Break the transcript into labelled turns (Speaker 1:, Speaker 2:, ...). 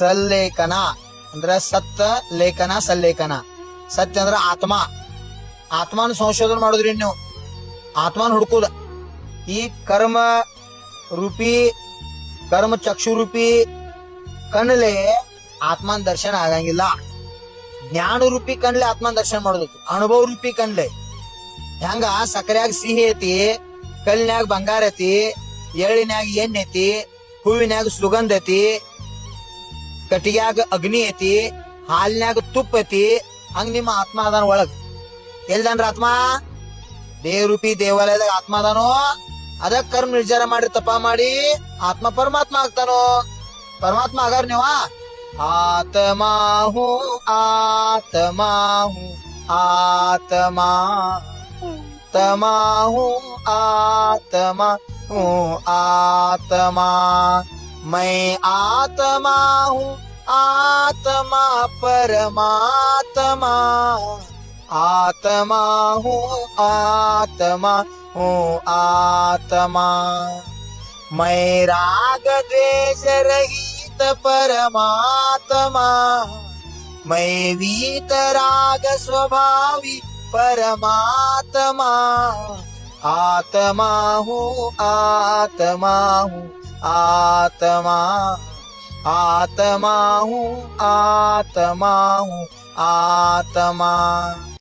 Speaker 1: ಸಲ್ಲೇಖನ ಅಂದ್ರ ಸತ್ತ ಲೇಖನ ಸಲ್ಲೇಖನ. ಸತ್ಯ ಅಂದ್ರ ಆತ್ಮ. ಆತ್ಮನ ಸಂಶೋಧನೆ ಮಾಡುದ್ರಿ ನೀವು, ಆತ್ಮನ ಹುಡ್ಕುದ. ಈ ಕರ್ಮ ರೂಪಿ ಕರ್ಮ ಚಕ್ಷು ರೂಪಿ ಕಣ್ಲೆ ಆತ್ಮನ ದರ್ಶನ ಆಗಂಗಿಲ್ಲ. ಜ್ಞಾನ ರೂಪಿ ಕಣ್ಲೆ ಆತ್ಮನ ದರ್ಶನ ಮಾಡೋದಕ್ಕೆ ಅನುಭವ ರೂಪಿ ಕಣ್ಲೆ. ಹೆಂಗ ಸಕ್ಕರೆಯಾಗ ಸಿಹಿ ಐತಿ, ಕಲ್ಲಿನ್ಯಾಗ ಬಂಗಾರ ಐತಿ, ಎಳ್ಳಿನ್ಯಾಗ ಎಣ್ಣೆ ಐತಿ, ಹೂವಿನ್ಯಾಗ ಸುಗಂಧ ಐತಿ, ಕಟ್ಟಿಗ್ಯಾಗ ಅಗ್ನಿ ಐತಿ, ಹಾಲಿನ್ಯಾಗ ತುಪ್ಪ ಐತಿ. ಹಂಗ ನಿಮ್ಮ ಆತ್ಮ ಅದಾನ ಒಳಗ್. ಎಲ್ದನ್ರ ಆತ್ಮ? ದೇವರೂಪಿ ದೇವಾಲಯದಾಗ ಆತ್ಮ ಅದಾನೋ. ಅದಕ್ ಕರ್ಮ ನಿರ್ಧಾರ ಮಾಡಿ ತಪ ಮಾಡಿ ಆತ್ಮ ಪರಮಾತ್ಮ ಆಗ್ತಾನೋ. ಪರಮಾತ್ಮ ಆಗಾರ ನೀವ ಆತ್ಮಾ ಹೂ ಆತ್ಮಾ ಹೂ ಆತ್ಮಾ तमा हूँ आत्मा हूँ आत्मा, मैं आत्मा हूँ आत्मा परमात्मा, आत्मा हूँ आत्मा हूँ आत्मा, मैं राग द्वेष रहित परमात्मा, मैं वीतराग स्वभावी परमात्मा, आत्मा हूँ आत्मा हूँ आत्मा, आत्मा हूँ आत्मा हूँ आत्मा।